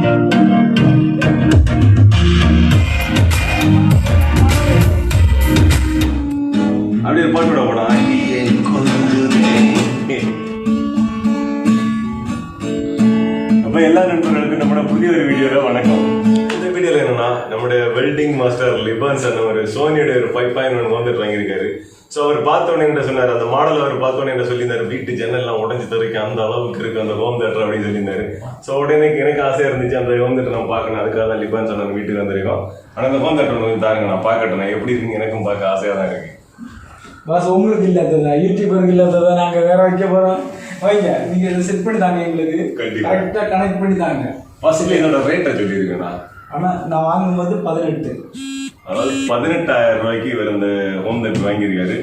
அப்படியே பாட்டு விட போனா அப்ப எல்லா நண்பர்களுக்கும் நம்மளோட புதிய ஒரு வீடியோல வணக்கம். இந்த வீடியோல என்னன்னா நம்முடைய வெல்டிங் மாஸ்டர் லிபான்ஸ் அண்ணன் ஒரு சோனியோட ஒரு 5.1 வந்துட்டு வாங்கியிருக்காரு. ஸோ அவர் பார்த்தோன்னே என்ன சொன்னார், அந்த மாடல் அவர் பார்த்தோன்னே என்ன சொல்லியிருந்தாரு, வீட்டு ஜன்னல்லாம் உடஞ்சி தருக்கு அந்த அளவுக்கு இருக்கு அந்த ஹோம் தேட்டர் அப்படின்னு சொல்லியிருந்தாரு. ஸோ உடனே எனக்கு ஆசையா இருந்துச்சு அந்த ஹோம் தேட்டர் நான் பார்க்கணும். அதுக்காக தான் லிபான்ஸ் அண்ணன் வீட்டுக்கு வந்திருக்கோம். ஆனால் அந்த ஹோம் தேட்டர் கொஞ்சம் தாருங்க, நான் பார்க்கட்டேன் நான் எப்படி இருக்குன்னு எனக்கும் பார்க்க ஆசையாக தான் இருக்கு. பாஸ் உங்களுக்கு இல்லாததா, யூடியூபருக்கு இல்லாததா, நாங்கள் வேற வைக்க போகிறோம். வைங்க, நீங்கள் இதை செட் பண்ணி தாங்க, எங்களுக்கு கரெக்டாக கனெக்ட் பண்ணி தாங்க. ஃபர்ஸ்ட்ல இதோட ரேட்டை சொல்லியிருக்கேண்ணா. ஆனால் நான் வாங்கும்போது 18, அதாவது 18,000 ரூபாய்க்கு இவர் இந்த ஹோம் தேட்டர் வாங்கியிருக்காரு.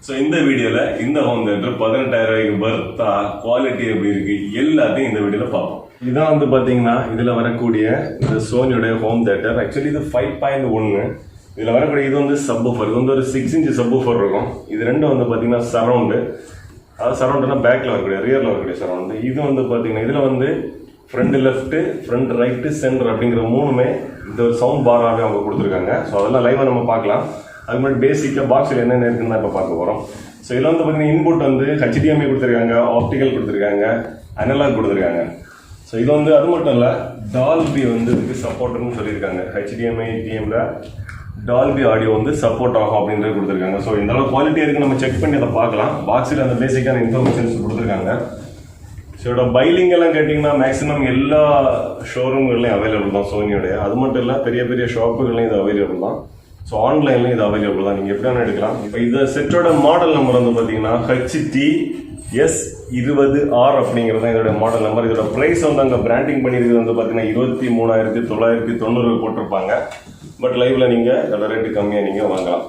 ஸோ இந்த வீடியோவில் இந்த ஹோம் தேட்டர் 18,000 ரூபாய்க்கு பர்த்தா குவாலிட்டி எப்படி இருக்கு எல்லாத்தையும் இந்த வீடியோவில் பார்ப்போம். இதான் வந்து பார்த்தீங்கன்னா இதில் வரக்கூடிய இந்த சோனியோட ஹோம் தேட்டர். ஆக்சுவலி இது 5.1. இதில் வரக்கூடிய இது வந்து சப்வூஃபர். இது வந்து ஒரு 6 இன்ச் சப்வூஃபர் இருக்கும். இது ரெண்டும் வந்து பார்த்தீங்கன்னா சரௌண்டு. அதாவது சரௌண்டுனா பேக்கில் வரக்கூடிய ரியரில் வரக்கூடிய சரௌண்டு. இது வந்து பார்த்தீங்கன்னா இதில் வந்து front left, front right, centre அப்படிங்கிற மூணுமே இந்த ஒரு சவுண்ட் பாராகவே அவங்க கொடுத்துருக்காங்க. ஸோ அதெல்லாம் லைவாக நம்ம பார்க்கலாம். அது மாதிரி பேசிக்காக பாக்ஸில் என்னென்ன இருக்குன்னு தான் இப்போ பார்க்க போகிறோம். ஸோ இதில் வந்து பார்த்தீங்கன்னா இன்புட் வந்து HDMI கொடுத்துருக்காங்க, ஆப்டிக்கல் கொடுத்துருக்காங்க, அனலாக் கொடுத்துருக்காங்க. ஸோ இது வந்து அது மட்டும் இல்லை, டால்பி வந்து இதுக்கு சப்போர்ட்னு சொல்லியிருக்காங்க. HDMI டிஎம்ல டால்பி ஆடியோ வந்து சப்போர்ட் ஆகும் அப்படின்றது கொடுத்துருக்காங்க. ஸோ இந்த அளவு குவாலிட்டி இருக்குது, நம்ம செக் பண்ணி அதை பார்க்கலாம். பாக்ஸில் அந்த பேசிக்கான இன்ஃபர்மேஷன்ஸ் கொடுத்துருக்காங்க. ஸோ இதோட பைலிங் எல்லாம் கேட்டிங்கன்னா மேக்ஸிமம் எல்லா ஷோரூம்கள்லையும் அவைலபிள் தான் சோனியோடைய. அது மட்டும் இல்லை, பெரிய பெரிய ஷாப்புகள்லையும் இது அவைலபிள் தான். ஸோ ஆன்லைன்லையும் இது அவைலபிள் தான், நீங்கள் எப்படி வேணால் எடுக்கலாம். இப்போ இந்த செட்டோட மாடல் நம்பர் வந்து பார்த்தீங்கன்னா HT S20R அப்படிங்கிறது தான் இதோட மாடல் நம்பர். இதோட ப்ரைஸ் வந்து அங்கே பிராண்டிங் பண்ணியிருக்கிறது வந்து பார்த்தீங்கன்னா 23,990 போட்டிருப்பாங்க. பட் லைவ்ல நீங்கள் இதோட ரேட்டு கம்மியாக நீங்கள் வாங்கலாம்.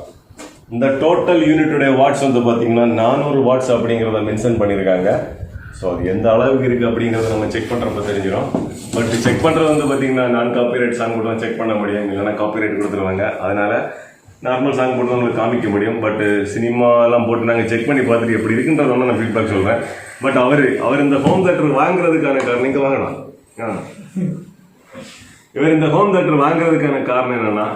இந்த டோட்டல் யூனிட்டுடைய வாட்ஸ் வந்து பார்த்தீங்கன்னா 400 வாட்ஸ் அப்படிங்கிறத மென்ஷன் பண்ணியிருக்காங்க. ஸோ அது எந்த அளவுக்கு இருக்குது அப்படிங்கிறத நம்ம செக் பண்ணுறப்ப தெரிஞ்சிடும். பட் செக் பண்ணுறது வந்து பார்த்தீங்கன்னா நான் காப்பிரைட் சாங் போட்டு தான் செக் பண்ண முடியும், இல்லைன்னா காப்பிரைட் கொடுத்துருவாங்க. அதனால் நார்மல் சாங் போட்டு தான் உங்களுக்கு காமிக்க முடியும். பட் சினிமாலாம் போட்டு நாங்கள் செக் பண்ணி பார்த்துட்டு எப்படி இருக்குன்றத ஒன்று நான் ஃபீட்பேக் சொல்கிறேன். பட் அவர் இந்த ஹோம் தேட்டர் வாங்குறதுக்கான காரணம் இங்கே வாங்கலாம். இவர் இந்த ஹோம் தேட்டர் வாங்குறதுக்கான காரணம் என்னன்னா,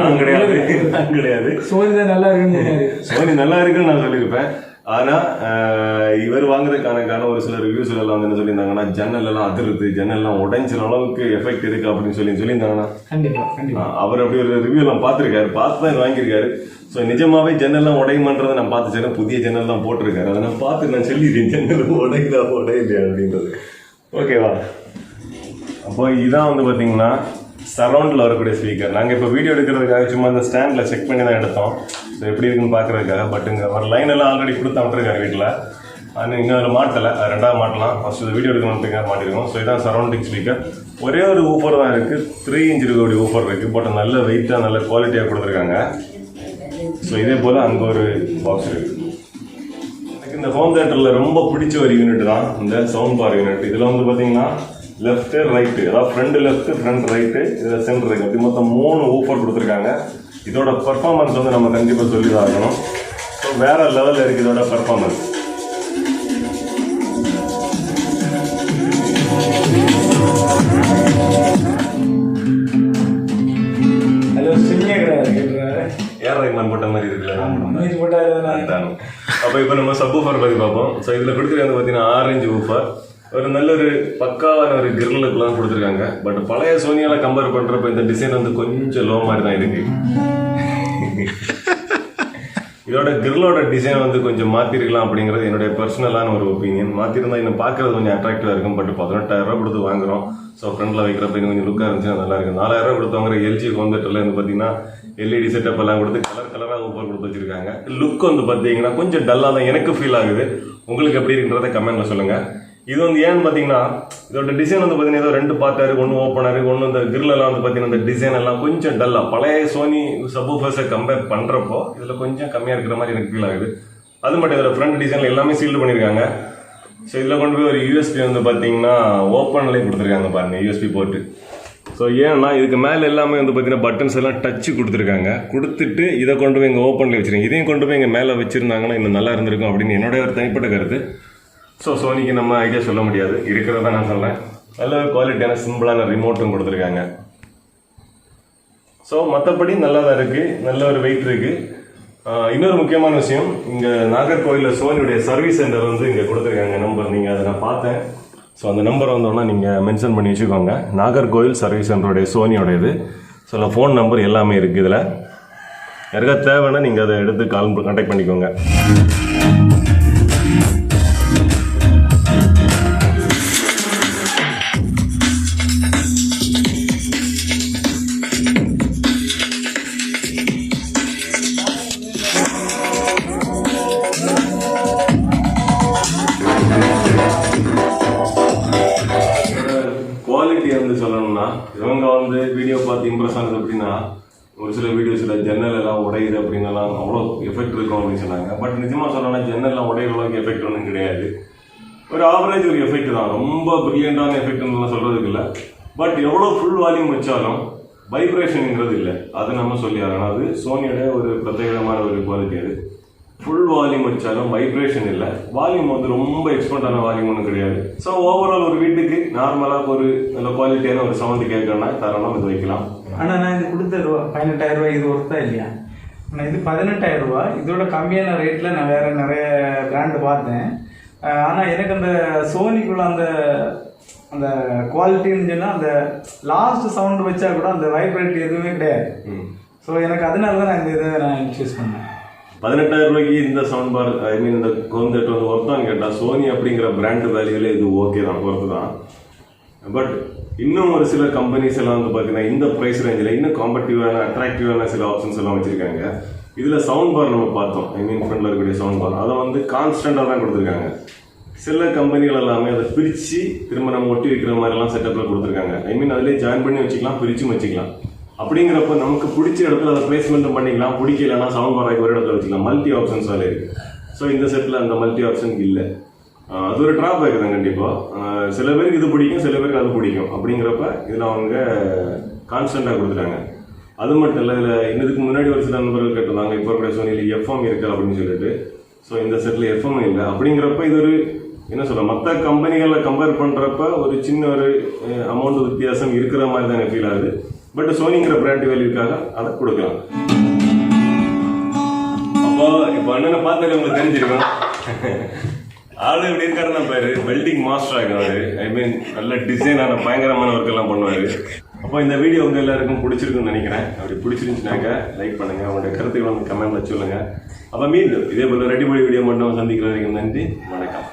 நான் கிடையாது, சோனி தான் நல்லா இருக்குன்னு, சோனி நல்லா இருக்குன்னு நான் சொல்லியிருப்பேன். ஆனா இவர் வாங்குறதுக்கான காரணம் ஒரு சில ரிவ்யூஸ் எல்லாம் வந்து என்ன சொல்லியிருந்தாங்கன்னா, ஜன்னல் எல்லாம் அதிருது, ஜன்னல் எல்லாம் உடைஞ்சிற அளவுக்கு எஃபெக்ட் இருக்கு அப்படின்னு சொல்லியிருந்தாங்கன்னா, அவர் அப்படி ஒரு ரிவ்யூ எல்லாம் பார்த்துருக்காரு, பார்த்து தான் வாங்கியிருக்காரு. ஸோ நிஜமாவே ஜன்னல்லாம் உடையுமன்றதை நான் பார்த்துச்சேன். புதிய ஜன்னல் தான் போட்டிருக்காரு, அதை நான் பார்த்து நான் சொல்லிடுறேன் ஜன்னல் உடையுதா உடையுது அப்படின்றது. ஓகேவா? அப்போ இதான் வந்து பார்த்தீங்கன்னா சரௌண்டில் வரக்கூடிய ஸ்பீக்கர். நாங்கள் இப்போ வீடியோ எடுக்கிறதுக்காக சும்மா அந்த ஸ்டாண்டில் செக் பண்ணி தான் எடுத்தோம். ஸோ எப்படி இருக்குன்னு பார்க்குறதுக்காக. பட் இங்கே வர லைன் எல்லாம் ஆல்ரெடி கொடுத்து விட்டுருக்காரு வீட்டில். அது இங்கே அதில் மாட்டலை, ரெண்டாவது மாட்டலாம். ஃபஸ்ட்டு வீடியோ எடுக்கணுன்றதுக்காக மாட்டிருக்கோம். ஸோ இதான் சரௌண்டிங் ஸ்பீக்கர். ஒரே ஒரு ஊஃபர் தான் இருக்குது, 3 இன்ச் இருக்கக்கூடிய ஊஃபர் இருக்குது. பட் நல்ல வெயிட்டாக நல்ல குவாலிட்டியாக கொடுத்துருக்காங்க. ஸோ இதே போல் அங்கே ஒரு பாக்ஸ் இருக்குது. எனக்கு இந்த ஹோம் தேட்டரில் ரொம்ப பிடிச்ச ஒரு யூனிட் தான் இந்த சவுண்ட் பார் யூனிட். இதில் வந்து பார்த்தீங்கன்னா லெஃப்ட்டு ரைட்டு, அதாவது ஃப்ரண்ட் லெஃப்ட்டு, ஃப்ரண்ட் ரைட்டு, இதில் சென்டர் ரைட், அப்படி மொத்தம் 3 ஊஃபர் கொடுத்துருக்காங்க. இதோட பர்ஃபார்மன்ஸ் வந்து நம்ம கண்டிப்பாக சொல்லி தான் ஆகணும். ஸோ வேற லெவலில் இருக்குது இதோட பர்ஃபார்மன்ஸ். ஏர் ரஹ்மான் போட்ட மாதிரி இருக்குல்ல. அப்போ இப்போ நம்ம சப்வூஃபர் பற்றி பார்ப்போம். ஸோ இதில் கொடுக்குறது வந்து பார்த்தீங்கன்னா 6 இன்ச் ஊஃபர். ஒரு நல்ல ஒரு பக்காவான ஒரு கிரில்லுக்குலாம் கொடுத்துருக்காங்க. பட் பழைய சோனியால கம்பேர் பண்றப்ப இந்த டிசைன் வந்து கொஞ்சம் லோ மாதிரி தான் இருக்கு. இதோட கிரில்லோட டிசைன் வந்து கொஞ்சம் மாத்திருக்கலாம் அப்படிங்கிறது என்னுடைய பர்சனலான ஒரு ஒப்பீனியன். மாத்திருந்தா இன்னும் பார்க்கறது கொஞ்சம் அட்ராக்டிவா இருக்கும். பட் 18,000 ரூபாய் கொடுத்து வாங்குறோம். ஸோ ஃப்ரண்ட்ல வைக்கிறப்ப இன்னும் கொஞ்சம் லுக்கா இருந்துச்சுன்னா நல்லா இருக்கும். 4,000 ரூபாய் கொடுத்து வாங்குற LG ஹோம் தேட்டர்ல வந்து பார்த்தீங்கன்னா LED செட்டப் எல்லாம் கொடுத்து கலராக ஊப்பர் கொடுத்து வச்சிருக்காங்க. லுக் வந்து பார்த்தீங்கன்னா கொஞ்சம் டல்லா தான் எனக்கு ஃபீல் ஆகுது. உங்களுக்கு எப்படி இருக்குன்றத கமெண்ட்ல சொல்லுங்க. இது வந்து ஏன்னு பார்த்தீங்கன்னா இதோட டிசைன் வந்து பார்த்தீங்கன்னா ஏதோ 2 பார்ட்டாரு, ஒன்று ஓப்பனாரு, ஒன்று இந்த கிரில்லாம் வந்து பார்த்தீங்கன்னா இந்த டிசைன் எல்லாம் கொஞ்சம் டல்லா பழைய சோனி சப்வூஃபர்ஸை கம்பேர் பண்ணுறப்போ இதில் கொஞ்சம் கம்மியாக இருக்கிற மாதிரி எனக்கு ஃபீல் ஆகுது. அது மட்டும் இதோட ஃப்ரண்ட் டிசைனில் எல்லாமே சீல்டு பண்ணியிருக்காங்க. ஸோ இதில் கொண்டு போய் ஒரு USB வந்து பார்த்தீங்கன்னா ஓப்பன்லேயே கொடுத்துருக்காங்க பாருங்கள், USB போர்ட்டு. ஸோ ஏன்னா இதுக்கு மேலே எல்லாமே வந்து பார்த்தீங்கன்னா பட்டன்ஸ் எல்லாம் டச்சு கொடுத்துருக்காங்க. கொடுத்துட்டு இதை கொண்டு போய் இங்கே ஓப்பன்லேயே வச்சுருங்க. இதையும் கொண்டு போய் இங்கே மேலே வச்சுருந்தாங்கன்னா இன்னும் நல்லா இருந்திருக்கும் அப்படின்னு என்னுடைய ஒரு தனிப்பட்ட கருத்து. ஸோ சோனிக்கு நம்ம ஐடியா சொல்ல முடியாது, இருக்கிறதா நான் சொல்கிறேன். நல்ல குவாலிட்டியான சிம்பிளான ரிமோட்டும் கொடுத்துருக்காங்க. ஸோ மற்றபடி நல்லா தான் இருக்குது, நல்ல ஒரு வெயிட் இருக்குது. இன்னொரு முக்கியமான விஷயம், இங்கே நாகர்கோவிலில் சோனியுடைய சர்வீஸ் சென்டர் வந்து இங்கே கொடுத்துருக்காங்க நம்பர். நீங்கள் அதை நான் பார்த்தேன். ஸோ அந்த நம்பர் வந்தோன்னா நீங்கள் மென்ஷன் பண்ணி வச்சுக்கோங்க. நாகர்கோவில் சர்வீஸ் சென்டருடைய சோனியோடைய இது. ஸோ ஃபோன் நம்பர் எல்லாமே இருக்குது இதில். யாருக்கா தேவைன்னா நீங்கள் அதை எடுத்து கான்டாக்ட் பண்ணிக்கோங்க. குவாலிட்டி வந்து சொல்லணும்னா, இவங்க வந்து வீடியோ பார்த்து இம்ப்ரெஸ் ஆனது அப்படின்னா, ஒரு சில வீடியோஸில் ஜன்னல் எல்லாம் உடையுது அப்படின்னலாம் அவ்வளோ எஃபெக்ட் இருக்கும் அப்படின்னு சொன்னாங்க. பட் நிஜமாக சொல்லணும்னா ஜன்னல்லாம் உடையிற அளவுக்கு எஃபெக்ட் ஒன்றும் கிடையாது. ஒரு ஆவரேஜ் ஒரு எஃபெக்ட் தான், ரொம்ப பிரில்லியண்டான எஃபெக்ட்லாம் சொல்கிறதுக்கு இல்லை. பட் எவ்வளோ ஃபுல் வால்யூம் வச்சாலும் வைப்ரேஷனுங்கிறது இல்லை, அது நம்ம சொல்லி ஆகணும். அது சோனியோட ஒரு பிரத்யேகமான ஒரு குவாலிட்டி. அது ஃபுல் வால்யூம் வச்சாலும் வைப்ரேஷன் இல்லை. வால்யூம் வந்து ரொம்ப எக்ஸ்பர்ட்டான வால்யூம் ஒன்றும் கிடையாது. ஸோ ஓவரால் ஒரு வீட்டுக்கு நார்மலாக ஒரு நல்ல குவாலிட்டியான ஒரு சவுண்டு கேட்கணும்னா தரணும் இது வைக்கலாம். ஆனால் நான் இது கொடுத்த 18,000 ரூபாய் இது ஒர்த்தா இல்லையா? ஆனால் இது 18,000 ரூபாய். இதோட கம்மியான ரேட்டில் நான் வேறு நிறைய பிராண்டு பார்த்தேன். ஆனால் எனக்கு அந்த சோனிக்குள்ள அந்த குவாலிட்டின்னு சொன்னால் அந்த லாஸ்ட் சவுண்டு வச்சா கூட அந்த வைப்ரேட் எதுவுமே கிடையாது. ஸோ எனக்கு அதனால தான் நான் இந்த இதை நான் சூஸ் பண்ணேன். 18,000 ரூபாய்க்கு இந்த சவுண்ட் பார், ஐ மீன் இந்த ஹோம் தியேட்டர் வந்து ஒர்த்தான்னு கேட்டால் சோனி அப்படிங்கிற பிராண்ட் வேல்யூவில் இது ஓகே தான், ஒர்த்து தான். பட் இன்னும் ஒரு சில கம்பெனிஸ் எல்லாம் வந்து பார்த்தீங்கன்னா இந்த ப்ரைஸ் ரேஞ்சில் இன்னும் காம்படிட்டிவான அட்ராக்டிவான சில ஆப்ஷன்ஸ் எல்லாம் வச்சுருக்காங்க. இதில் சவுண்ட் பார் நம்ம பார்த்தோம், ஐ மீன் ஃப்ரண்டில் இருக்கக்கூடிய சவுண்ட் பார், அதை வந்து கான்ஸ்டண்ட்டாக தான் கொடுத்துருக்காங்க. சில கம்பெனிகள் எல்லாமே அதை பிரித்து திரும்ப நம்ம ஒட்டி வைக்கிற மாதிரிலாம் செட்டப்பில் கொடுத்துருக்காங்க. ஐ மீன் அதிலே ஜாயின் பண்ணி வச்சுக்கலாம், பிரிச்சும் வச்சுக்கலாம். அப்படிங்கிறப்ப நமக்கு பிடிச்ச இடத்துல அதை பிளேஸ்மெண்ட்டும் பண்ணிக்கலாம், பிடிக்கலன்னா சவுண்ட் பார் ஒரு இடத்துல வச்சுக்கலாம். மல்டி ஆப்ஷன்ஸ் வேலை இருக்குது. ஸோ இந்த செட்டில் அந்த மல்டி ஆப்ஷன் இல்லை. அது ஒரு ட்ராபேக் தான் கண்டிப்பாக. சில பேருக்கு இது பிடிக்கும், சில பேருக்கு அது பிடிக்கும். அப்படிங்கிறப்ப இதில் அவங்க கான்ஸ்டண்ட்டாக கொடுத்துட்டாங்க. அது மட்டும் இல்லை, இதில் இதுக்கு முன்னாடி ஒரு சில நண்பர்கள் கேட்டிருந்தாங்க இப்போ கூட சோனியில் எஃப்எம் இருக்கா அப்படின்னு சொல்லிட்டு. ஸோ இந்த செட்டில் எஃப்எம் இல்லை. அப்படிங்கிறப்ப இது ஒரு என்ன சொல்ல, மற்ற கம்பெனிகளை கம்பேர் பண்ணுறப்ப ஒரு சின்ன ஒரு அமௌண்ட் வித்தியாசம் இருக்கிற மாதிரி தான் எனக்கு ஃபீல் ஆகுது. பட் சோனிங்கிற பிராண்ட் வேல்யூக்காக அதை கொடுக்கலாம். அப்போ இப்போ அண்ணனை பார்த்தாலே உங்களுக்கு தெரிஞ்சிருக்கும், ஆளு எப்படி இருக்காருன்னா பேரு வெல்டிங் மாஸ்டர் ஆகிறாரு. ஐ மீன் நல்ல டிசைனான பயங்கரமான ஒர்க் எல்லாம் பண்ணுவாரு. அப்போ இந்த வீடியோ உங்க எல்லாருக்கும் பிடிச்சிருக்குன்னு நினைக்கிறேன். அப்படி பிடிச்சிருந்துச்சுனாக்க லைக் பண்ணுங்க, உங்களுடைய கருத்துக்களை வந்து கமெண்ட்ல சொல்லுங்க. அப்போ மீண்டும் இதே போல ரெடிமேட் வீடியோ மட்டும் சந்திக்கிற வரைக்கும் நன்றி, வணக்கம்.